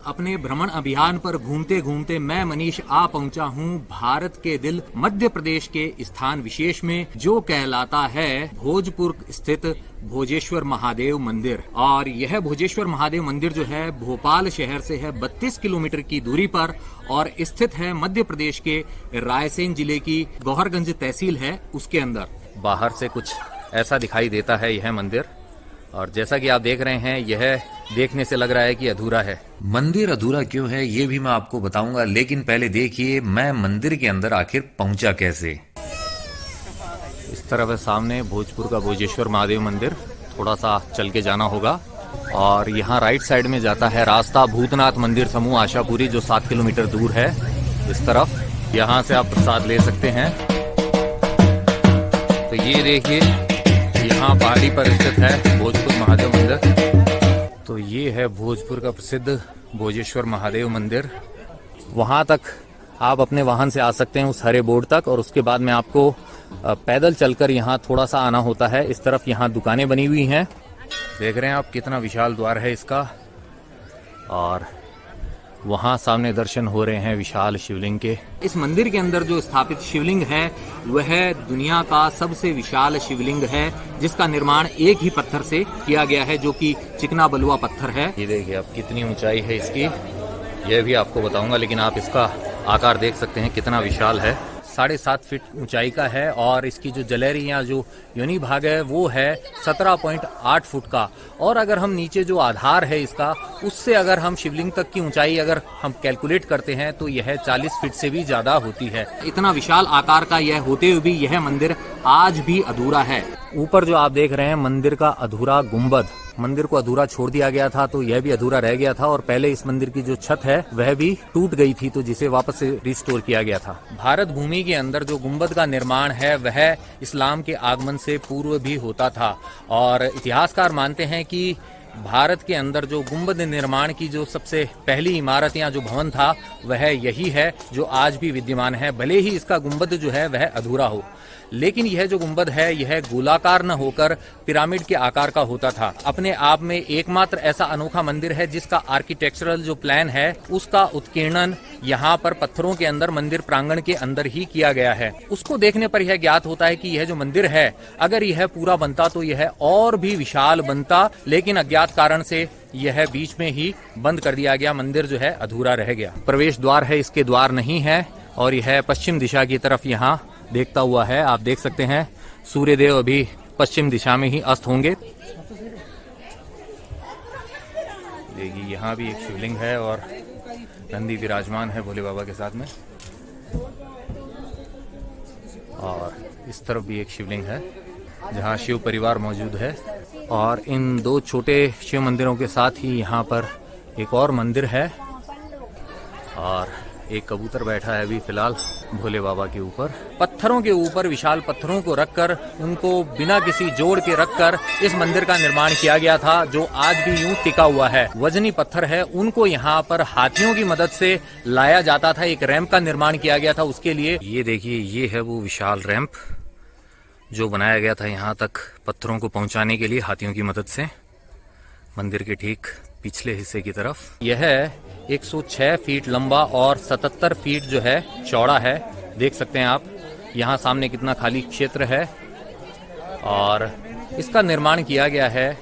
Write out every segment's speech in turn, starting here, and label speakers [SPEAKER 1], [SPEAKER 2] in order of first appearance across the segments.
[SPEAKER 1] अपने भ्रमण अभियान पर घूमते घूमते मैं मनीष आ पहुंचा हूं भारत के दिल मध्य प्रदेश के स्थान विशेष में, जो कहलाता है भोजपुर स्थित भोजेश्वर महादेव मंदिर। और यह भोजेश्वर महादेव मंदिर जो है भोपाल शहर से है 32 किलोमीटर की दूरी पर और स्थित है मध्य प्रदेश के रायसेन जिले की गौहरगंज तहसील है उसके अंदर। बाहर से कुछ ऐसा दिखाई देता है यह मंदिर, और जैसा कि आप देख रहे हैं यह देखने से लग रहा है कि अधूरा है।
[SPEAKER 2] मंदिर अधूरा क्यों है ये भी मैं आपको बताऊंगा, लेकिन पहले देखिए मैं मंदिर के अंदर आखिर पहुंचा कैसे।
[SPEAKER 1] इस तरफ है सामने भोजपुर का भोजेश्वर महादेव मंदिर, थोड़ा सा चल के जाना होगा। और यहाँ राइट साइड में जाता है रास्ता भूतनाथ मंदिर समूह आशापुरी, जो 7 किलोमीटर दूर है इस तरफ। यहाँ से आप प्रसाद ले सकते हैं। तो ये देखिए यहाँ पहाड़ी पर स्थित है भोजपुर महादेव मंदिर। तो ये है भोजपुर का प्रसिद्ध भोजेश्वर महादेव मंदिर। वहाँ तक आप अपने वाहन से आ सकते हैं उस हरे बोर्ड तक, और उसके बाद में आपको पैदल चलकर यहाँ थोड़ा सा आना होता है। इस तरफ यहाँ दुकानें बनी हुई हैं, देख रहे हैं आप कितना विशाल द्वार है इसका। और वहाँ सामने दर्शन हो रहे हैं विशाल शिवलिंग के। इस मंदिर के अंदर जो स्थापित शिवलिंग है वह दुनिया का सबसे विशाल शिवलिंग है, जिसका निर्माण एक ही पत्थर से किया गया है, जो कि चिकना बलुआ पत्थर है। ये देखिए आप कितनी ऊंचाई है इसकी, यह भी आपको बताऊंगा, लेकिन आप इसका आकार देख सकते हैं कितना विशाल है। 7.5 फीट ऊंचाई का है, और इसकी जो जलेरी या जो योनि भाग है वो है 17.8 फुट का। और अगर हम नीचे जो आधार है इसका, उससे अगर हम शिवलिंग तक की ऊंचाई अगर हम कैलकुलेट करते हैं तो यह 40 फीट से भी ज्यादा होती है। इतना विशाल आकार का यह होते हुए भी यह मंदिर आज भी अधूरा है। ऊपर जो आप देख रहे हैं मंदिर का अधूरा गुंबद, मंदिर को अधूरा छोड़ दिया गया था तो यह भी अधूरा रह गया था। और पहले इस मंदिर की जो छत है वह भी टूट गई थी, तो जिसे वापस से रिस्टोर किया गया था। भारत भूमि के अंदर जो गुंबद का निर्माण है वह इस्लाम के आगमन से पूर्व भी होता था, और इतिहासकार मानते हैं कि भारत के अंदर जो गुंबद निर्माण की जो सबसे पहली इमारत या जो भवन था वह यही है, जो आज भी विद्यमान है। भले ही इसका गुंबद जो है वह अधूरा हो, लेकिन यह जो गुंबद है यह गोलाकार न होकर पिरामिड के आकार का होता था। अपने आप में एकमात्र ऐसा अनोखा मंदिर है जिसका आर्किटेक्चरल जो प्लान है उसका उत्कीर्णन यहाँ पर पत्थरों के अंदर मंदिर प्रांगण के अंदर ही किया गया है। उसको देखने पर यह ज्ञात होता है कि यह जो मंदिर है अगर यह पूरा बनता तो यह और भी विशाल बनता, लेकिन अज्ञात कारण से यह बीच में ही बंद कर दिया गया। मंदिर जो है अधूरा रह गया। प्रवेश द्वार है, इसके द्वार नहीं है, और यह पश्चिम दिशा की तरफ यहाँ देखता हुआ है। आप देख सकते हैं सूर्यदेव अभी पश्चिम दिशा में ही अस्त होंगे। देखिए यहाँ भी एक शिवलिंग है और नंदी विराजमान है भोले बाबा के साथ में, और इस तरफ भी एक शिवलिंग है जहाँ शिव परिवार मौजूद है। और इन दो छोटे शिव मंदिरों के साथ ही यहाँ पर एक और मंदिर है, और एक कबूतर बैठा है अभी फिलहाल भोले बाबा के ऊपर। पत्थरों के ऊपर विशाल पत्थरों को रखकर, उनको बिना किसी जोड़ के रखकर इस मंदिर का निर्माण किया गया था, जो आज भी यूं टिका हुआ है। वजनी पत्थर है, उनको यहाँ पर हाथियों की मदद से लाया जाता था। एक रैंप का निर्माण किया गया था उसके लिए। ये देखिए ये है वो विशाल रैंप जो बनाया गया था यहाँ तक पत्थरों को पहुँचाने के लिए हाथियों की मदद से, मंदिर के ठीक पिछले हिस्से की तरफ। यह 106 फीट लंबा और 77 फीट जो है चौड़ा है। देख सकते हैं आप यहाँ सामने कितना खाली क्षेत्र है, और इसका निर्माण किया गया है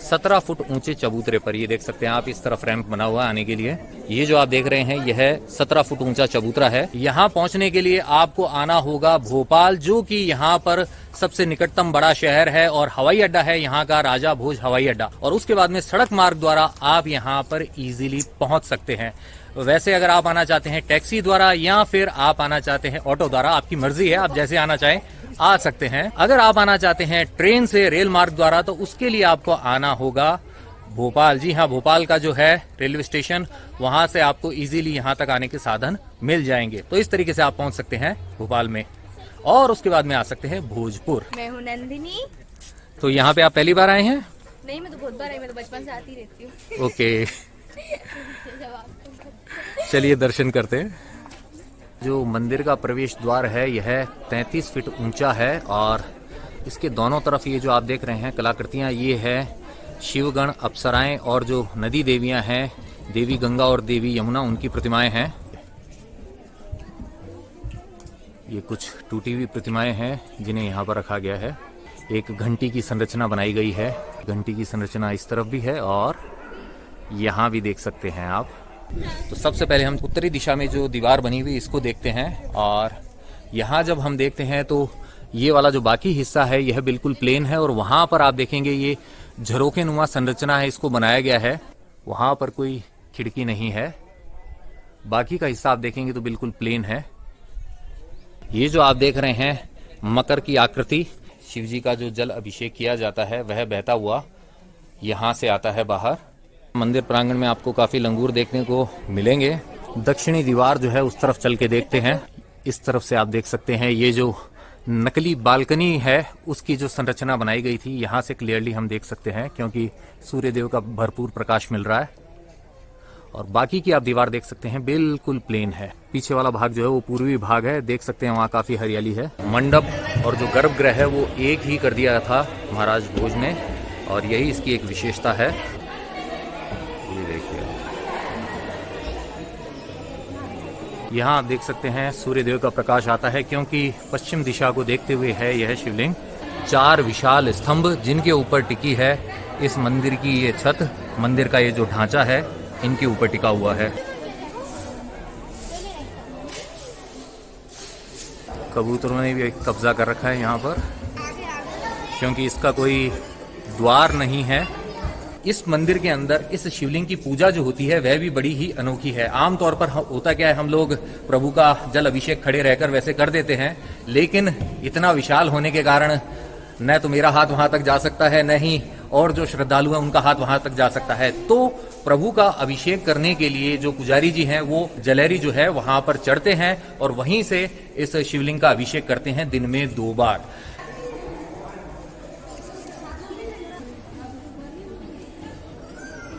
[SPEAKER 1] 17 फुट ऊंचे चबूतरे पर। ये देख सकते हैं आप, इस तरफ रैंप बना हुआ है आने के लिए। ये जो आप देख रहे हैं यह 17 फुट ऊंचा चबूतरा है। यहाँ पहुंचने के लिए आपको आना होगा भोपाल, जो कि यहाँ पर सबसे निकटतम बड़ा शहर है, और हवाई अड्डा है यहाँ का राजा भोज हवाई अड्डा। और उसके बाद में सड़क मार्ग द्वारा आप यहाँ पर इजीली पहुंच सकते हैं। वैसे अगर आप आना चाहते हैं टैक्सी द्वारा या फिर आप आना चाहते हैं ऑटो द्वारा, आपकी मर्जी है, आप जैसे आना चाहें आ सकते हैं। अगर आप आना चाहते हैं ट्रेन से रेल मार्ग द्वारा तो उसके लिए आपको आना होगा भोपाल। जी हाँ, भोपाल का जो है रेलवे स्टेशन, वहां से आपको इजीली यहाँ तक आने के साधन मिल जाएंगे। तो इस तरीके से आप पहुंच सकते हैं भोपाल में, और उसके बाद में आ सकते हैं भोजपुर।
[SPEAKER 3] मैं हूँ नंदिनी।
[SPEAKER 1] तो यहाँ पे आप पहली बार आए हैं?
[SPEAKER 3] नहीं, मैं तो बहुत बार आई, मैं तो बचपन से आती रहती हूँ।
[SPEAKER 1] ओके चलिए दर्शन करते हैं। जो मंदिर का प्रवेश द्वार है यह 33 फीट ऊंचा है, और इसके दोनों तरफ ये जो आप देख रहे हैं कलाकृतियां, ये है शिवगण, अप्सराएं और जो नदी देवियां हैं देवी गंगा और देवी यमुना उनकी प्रतिमाएं हैं। ये कुछ टूटी हुई प्रतिमाएं हैं जिन्हें यहाँ पर रखा गया है। एक घंटी की संरचना बनाई गई है। घंटी की संरचना इस तरफ भी है और यहाँ भी देख सकते हैं आप। तो सबसे पहले हम उत्तरी दिशा में जो दीवार बनी हुई इसको देखते हैं, और यहाँ जब हम देखते हैं तो ये वाला जो बाकी हिस्सा है यह बिल्कुल प्लेन है, और वहाँ पर आप देखेंगे ये झरोखे नुमा संरचना है, इसको बनाया गया है। वहाँ पर कोई खिड़की नहीं है। बाकी का हिस्सा आप देखेंगे तो बिल्कुल प्लेन है। ये जो आप देख रहे हैं मकर की आकृति, शिव जी का जो जल अभिषेक किया जाता है वह बहता हुआ यहाँ से आता है बाहर। मंदिर प्रांगण में आपको काफी लंगूर देखने को मिलेंगे। दक्षिणी दीवार जो है उस तरफ चल के देखते हैं। इस तरफ से आप देख सकते हैं ये जो नकली बालकनी है उसकी जो संरचना बनाई गई थी, यहाँ से क्लियरली हम देख सकते हैं क्योंकि सूर्यदेव का भरपूर प्रकाश मिल रहा है। और बाकी की आप दीवार देख सकते हैं बिल्कुल प्लेन है। पीछे वाला भाग जो है वो पूर्वी भाग है, देख सकते हैं वहाँ काफी हरियाली है। मंडप और जो गर्भगृह है वो एक ही कर दिया था महाराज भोज ने, और यही इसकी एक विशेषता है। ये देखिए, यहाँ आप देख सकते हैं सूर्यदेव का प्रकाश आता है क्योंकि पश्चिम दिशा को देखते हुए है यह शिवलिंग। 4 विशाल स्तंभ जिनके ऊपर टिकी है इस मंदिर की ये छत, मंदिर का ये जो ढांचा है इनके ऊपर टिका हुआ है। कबूतरों ने भी कब्जा कर रखा है यहाँ पर क्योंकि इसका कोई द्वार नहीं है। इस मंदिर के अंदर इस शिवलिंग की पूजा जो होती है वह भी बड़ी ही अनोखी है। आमतौर पर होता क्या है, हम लोग प्रभु का जल अभिषेक खड़े रहकर वैसे कर देते हैं, लेकिन इतना विशाल होने के कारण न तो मेरा हाथ वहां तक जा सकता है, न ही और जो श्रद्धालु हैं उनका हाथ वहां तक जा सकता है। तो प्रभु का अभिषेक करने के लिए जो पुजारी जी हैं वो जलेरी जो है वहां पर चढ़ते हैं और वहीं से इस शिवलिंग का अभिषेक करते हैं दिन में 2 बार।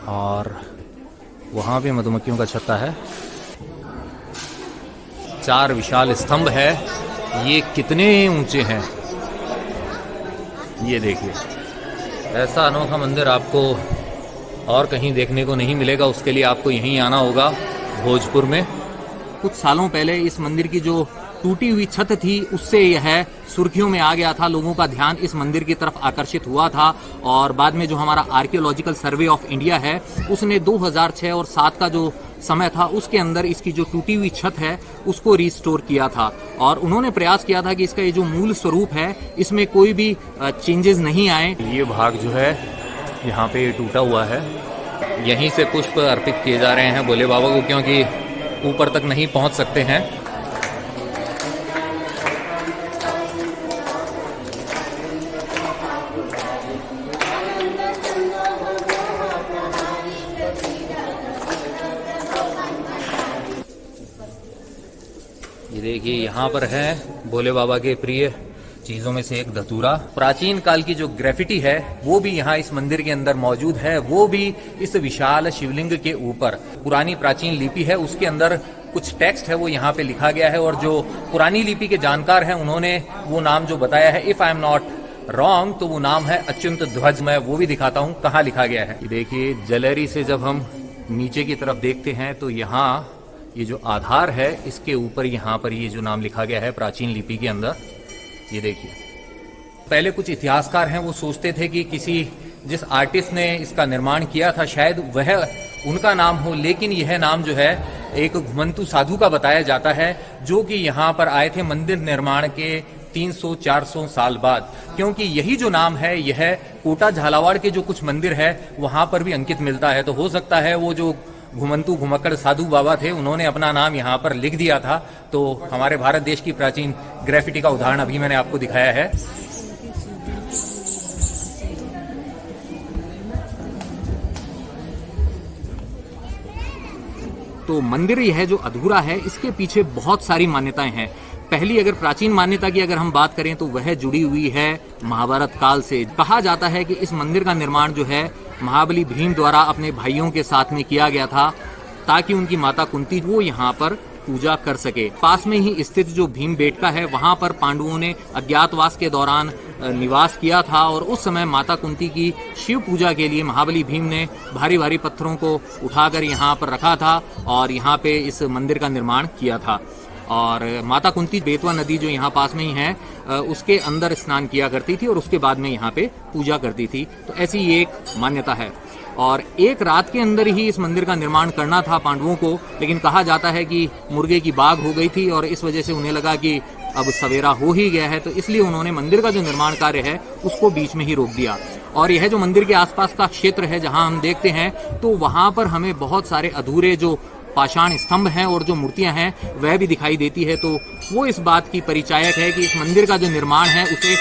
[SPEAKER 1] और वहां भी मधुमक्खियों का छत्ता है। 4 विशाल स्तंभ है। ये कितने ऊंचे हैं ये देखिए। ऐसा अनोखा मंदिर आपको और कहीं देखने को नहीं मिलेगा, उसके लिए आपको यहीं आना होगा भोजपुर में। कुछ सालों पहले इस मंदिर की जो टूटी हुई छत थी उससे यह सुर्खियों में आ गया था, लोगों का ध्यान इस मंदिर की तरफ आकर्षित हुआ था। और बाद में जो हमारा आर्कियोलॉजिकल सर्वे ऑफ इंडिया है उसने 2006 और 7 का जो समय था उसके अंदर इसकी जो टूटी हुई छत है उसको रिस्टोर किया था, और उन्होंने प्रयास किया था कि इसका ये जो मूल स्वरूप है इसमें कोई भी चेंजेस नहीं आए। ये भाग जो है यहाँ पे ये टूटा हुआ है, यहीं से पुष्प अर्पित किए जा रहे हैं भोले बाबा को क्योंकि ऊपर तक नहीं पहुंच सकते हैं। ये देखिए यहाँ पर है भोले बाबा के प्रिय चीजों में से एक धतूरा। प्राचीन काल की जो ग्रेफिटी है वो भी यहाँ इस मंदिर के अंदर मौजूद है, वो भी इस विशाल शिवलिंग के ऊपर। पुरानी प्राचीन लिपि है उसके अंदर कुछ टेक्स्ट है वो यहाँ पे लिखा गया है, और जो पुरानी लिपि के जानकार हैं उन्होंने वो नाम जो बताया है, if I am not wrong, तो वो नाम है अच्युत ध्वज। मैं वो भी दिखाता हूँ कहाँ लिखा गया है। देखिए जलेरी से जब हम नीचे की तरफ देखते हैं तो यहाँ ये जो आधार है इसके ऊपर यहाँ पर ये जो नाम लिखा गया है प्राचीन लिपि के अंदर, ये देखिए। पहले कुछ इतिहासकार हैं वो सोचते थे कि किसी जिस आर्टिस्ट ने इसका निर्माण किया था शायद वह उनका नाम हो, लेकिन यह नाम जो है एक घुमंतु साधु का बताया जाता है जो कि यहाँ पर आए थे मंदिर निर्माण के 300-400 साल बाद, क्योंकि यही जो नाम है यह कोटा झालावाड़ के जो कुछ मंदिर है वहां पर भी अंकित मिलता है। तो हो सकता है वो जो घुमंतु घुमक्कड़ साधु बाबा थे उन्होंने अपना नाम यहाँ पर लिख दिया था। तो हमारे भारत देश की प्राचीन ग्रेफिटी का उदाहरण अभी मैंने आपको दिखाया है। तो मंदिर यह जो अधूरा है इसके पीछे बहुत सारी मान्यताएं हैं। पहली अगर प्राचीन मान्यता की अगर हम बात करें तो वह जुड़ी हुई है महाभारत काल से। कहा जाता है कि इस मंदिर का निर्माण जो है महाबली भीम द्वारा अपने भाइयों के साथ में किया गया था ताकि उनकी माता कुंती वो यहाँ पर पूजा कर सके। पास में ही स्थित जो भीमबेटका है वहां पर पांडवों ने अज्ञातवास के दौरान निवास किया था और उस समय माता कुंती की शिव पूजा के लिए महाबली भीम ने भारी भारी पत्थरों को उठाकर यहाँ पर रखा था और यहाँ पे इस मंदिर का निर्माण किया था। और माता कुंती बेतवा नदी जो यहाँ पास में ही है उसके अंदर स्नान किया करती थी और उसके बाद में यहाँ पे पूजा करती थी। तो ऐसी एक मान्यता है। और एक रात के अंदर ही इस मंदिर का निर्माण करना था पांडवों को, लेकिन कहा जाता है कि मुर्गे की बाग हो गई थी और इस वजह से उन्हें लगा कि अब सवेरा हो ही गया है, तो इसलिए उन्होंने मंदिर का जो निर्माण कार्य है उसको बीच में ही रोक दिया। और यह जो मंदिर के आसपास का क्षेत्र है जहां हम देखते हैं तो वहां पर हमें बहुत सारे अधूरे जो पाषाण स्तंभ हैं और जो मूर्तियां हैं वह भी दिखाई देती है। तो वो इस बात की परिचायक है कि इस मंदिर का जो निर्माण है उसे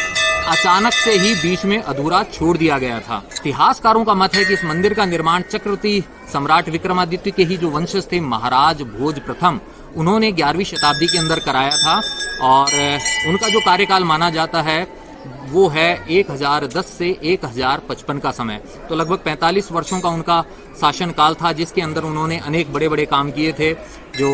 [SPEAKER 1] अचानक से ही बीच में अधूरा छोड़ दिया गया था। इतिहासकारों का मत है कि इस मंदिर का निर्माण चक्रवर्ती सम्राट विक्रमादित्य के ही जो वंशज थे महाराज भोज प्रथम, उन्होंने 11वीं शताब्दी के अंदर कराया था और उनका जो कार्यकाल माना जाता है वो है 1010 से 1055 का समय। तो लगभग 45 वर्षों का उनका शासनकाल था जिसके अंदर उन्होंने अनेक बड़े बड़े काम किए थे। जो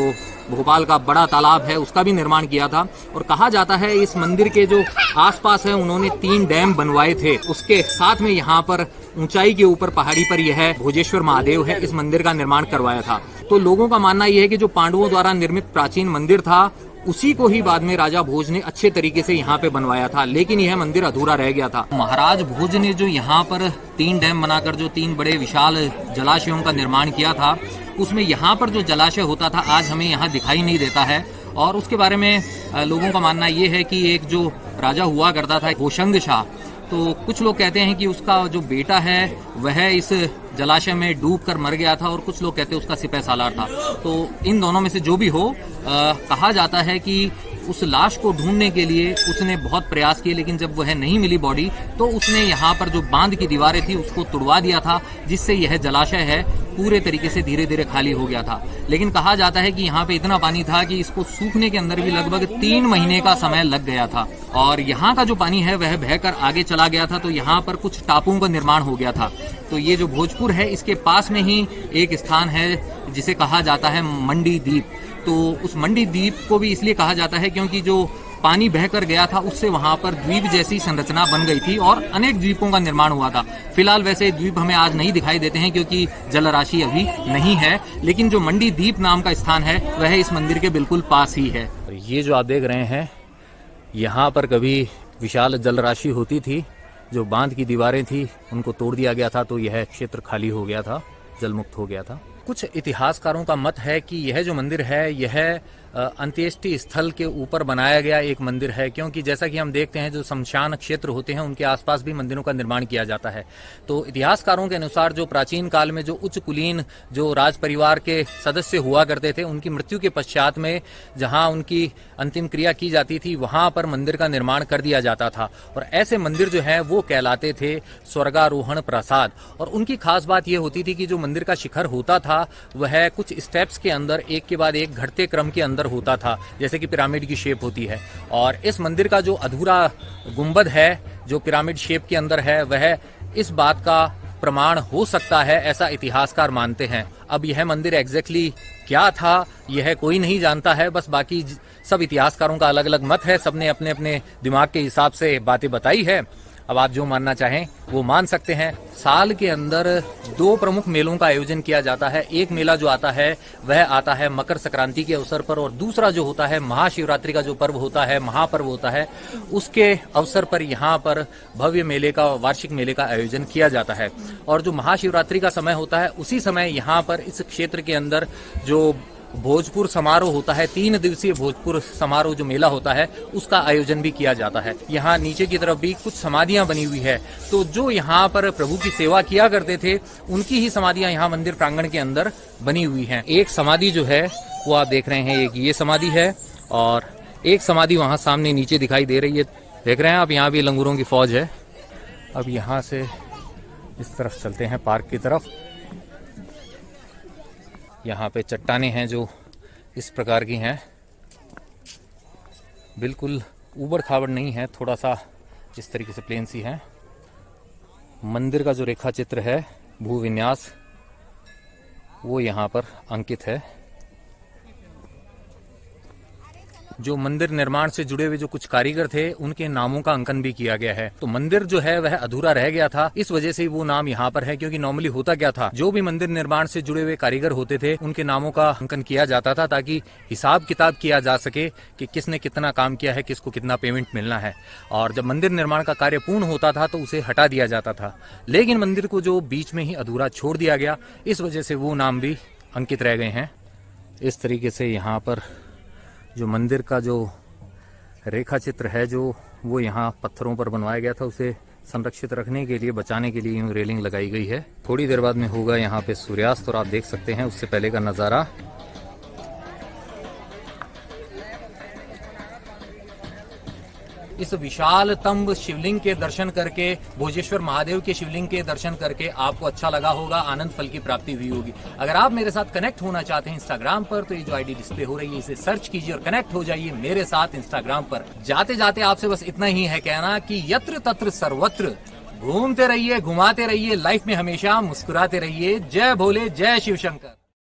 [SPEAKER 1] भोपाल का बड़ा तालाब है उसका भी निर्माण किया था और कहा जाता है इस मंदिर के जो आसपास है उन्होंने 3 डैम बनवाए थे। उसके साथ में यहाँ पर ऊंचाई के ऊपर पहाड़ी पर यह भोजेश्वर महादेव है, इस मंदिर का निर्माण करवाया था। तो लोगों का मानना यह है कि जो पांडवों द्वारा निर्मित प्राचीन मंदिर था उसी को ही बाद में राजा भोज ने अच्छे तरीके से यहाँ पे बनवाया था, लेकिन यह मंदिर अधूरा रह गया था। महाराज भोज ने जो यहाँ पर 3 डैम बनाकर जो 3 बड़े विशाल जलाशयों का निर्माण किया था, उसमें यहाँ पर जो जलाशय होता था आज हमें यहाँ दिखाई नहीं देता है। और उसके बारे में लोगों का मानना ये है कि एक जो राजा हुआ करता था होशंग शाह, तो कुछ लोग कहते हैं कि उसका जो बेटा है वह इस जलाशय में डूबकर मर गया था और कुछ लोग कहते हैं उसका सिपह सालार था। तो इन दोनों में से जो भी हो कहा जाता है कि उस लाश को ढूंढने के लिए उसने बहुत प्रयास किए, लेकिन जब वह नहीं मिली बॉडी तो उसने यहाँ पर जो बांध की दीवारें थी उसको तुड़वा दिया था, जिससे यह जलाशय है पूरे तरीके से धीरे धीरे खाली हो गया था। लेकिन कहा जाता है कि यहाँ पे इतना पानी था कि इसको सूखने के अंदर भी लगभग 3 महीने का समय लग गया था और यहाँ का जो पानी है वह बहकर आगे चला गया था। तो यहाँ पर कुछ टापुओं का निर्माण हो गया था। तो ये जो भोजपुर है इसके पास में ही एक स्थान है जिसे कहा जाता है मंडी द्वीप। तो उस मंडी द्वीप को भी इसलिए कहा जाता है क्योंकि जो पानी बहकर गया था उससे वहां पर द्वीप जैसी संरचना बन गई थी और अनेक द्वीपों का निर्माण हुआ था। फिलहाल वैसे द्वीप हमें आज नहीं दिखाई देते हैं क्योंकि जलराशि अभी नहीं है, लेकिन जो मंडी द्वीप नाम का स्थान है वह इस मंदिर के बिल्कुल पास ही है।
[SPEAKER 4] और ये जो आप देख रहे हैं यहाँ पर कभी विशाल जलराशि होती थी, जो बांध की दीवारें थी उनको तोड़ दिया गया था, तो यह क्षेत्र खाली हो गया था, जलमुक्त हो गया था।
[SPEAKER 1] कुछ इतिहासकारों का मत है कि यह जो मंदिर है यह अंत्येष्टि स्थल के ऊपर बनाया गया एक मंदिर है, क्योंकि जैसा कि हम देखते हैं जो शमशान क्षेत्र होते हैं उनके आसपास भी मंदिरों का निर्माण किया जाता है। तो इतिहासकारों के अनुसार जो प्राचीन काल में जो उच्च कुलीन जो राज परिवार के सदस्य हुआ करते थे उनकी मृत्यु के पश्चात में जहां उनकी अंतिम क्रिया की जाती थी वहां पर मंदिर का निर्माण कर दिया जाता था और ऐसे मंदिर जो है वो कहलाते थे स्वर्गारोहण प्रासाद। और उनकी खास बात यह होती थी कि जो मंदिर का शिखर होता था वह कुछ स्टेप्स के अंदर एक के बाद एक घटते क्रम के अंदर होता था, जैसे कि पिरामिड की शेप होती है। और इस मंदिर का जो अधूरा गुंबद है जो पिरामिड शेप के अंदर है वह इस बात का प्रमाण हो सकता है, ऐसा इतिहासकार मानते हैं। अब यह मंदिर एग्जैक्टली क्या था यह कोई नहीं जानता है, बस बाकी सब इतिहासकारों का अलग अलग मत है, सबने अपने अपने दिमाग के हिसाब से बातें बताई है। अब आप जो मानना चाहें वो मान सकते हैं। साल के अंदर 2 प्रमुख मेलों का आयोजन किया जाता है। एक मेला जो आता है वह आता है मकर संक्रांति के अवसर पर और दूसरा जो होता है महाशिवरात्रि का जो पर्व होता है, महापर्व होता है, उसके अवसर पर यहाँ पर भव्य मेले का, वार्षिक मेले का आयोजन किया जाता है। और जो महाशिवरात्रि का समय होता है उसी समय यहाँ पर इस क्षेत्र के अंदर जो भोजपुर समारोह होता है, 3 दिवसीय भोजपुर समारोह जो मेला होता है उसका आयोजन भी किया जाता है। यहाँ नीचे की तरफ भी कुछ समाधियां बनी हुई है, तो जो यहाँ पर प्रभु की सेवा किया करते थे उनकी ही समाधियां यहाँ मंदिर प्रांगण के अंदर बनी हुई हैं। एक समाधि जो है वो आप देख रहे हैं, एक ये समाधि है और एक समाधि वहाँ सामने नीचे दिखाई दे रही है, देख रहे हैं आप, यहाँ भी लंगूरों की फौज है। अब यहाँ से इस तरफ चलते हैं पार्क की तरफ। यहाँ पे चट्टानें हैं जो इस प्रकार की हैं, बिल्कुल ऊबड़ खाबड़ नहीं है, थोड़ा सा इस तरीके से प्लेन सी है। मंदिर का जो रेखा चित्र है, भूविन्यास, वो यहाँ पर अंकित है।
[SPEAKER 4] जो मंदिर निर्माण से जुड़े हुए जो कुछ कारीगर थे उनके नामों का अंकन भी किया गया है। तो मंदिर जो है वह अधूरा रह गया था, इस वजह से वो नाम यहाँ पर है। क्योंकि नॉर्मली होता क्या था, जो भी मंदिर निर्माण से जुड़े हुए कारीगर होते थे उनके नामों का अंकन किया जाता था ताकि हिसाब किताब किया जा सके कि किसने कितना काम किया है, किसको कितना पेमेंट मिलना है। और जब मंदिर निर्माण का कार्य पूर्ण होता था तो उसे हटा दिया जाता था। लेकिन मंदिर को जो बीच में ही अधूरा छोड़ दिया गया, इस वजह से वो नाम भी अंकित रह गए हैं। इस तरीके से यहाँ पर जो मंदिर का जो रेखा चित्र है जो वो यहाँ पत्थरों पर बनवाया गया था, उसे संरक्षित रखने के लिए, बचाने के लिए यूं रेलिंग लगाई गई है। थोड़ी देर बाद में होगा यहाँ पे सूर्यास्त और आप देख सकते हैं उससे पहले का नज़ारा। इस विशालतम शिवलिंग के दर्शन करके, भोजेश्वर महादेव के शिवलिंग के दर्शन करके आपको अच्छा लगा होगा, आनंद फल की प्राप्ति हुई होगी। अगर आप मेरे साथ कनेक्ट होना चाहते हैं इंस्टाग्राम पर तो ये जो आईडी डिस्प्ले हो रही है इसे सर्च कीजिए और कनेक्ट हो जाइए मेरे साथ इंस्टाग्राम पर। जाते जाते आपसे बस इतना ही है कहना कि यत्र तत्र सर्वत्र घूमते रहिए, घुमाते रहिए, लाइफ में हमेशा मुस्कुराते रहिए। जय भोले, जय शिव शंकर।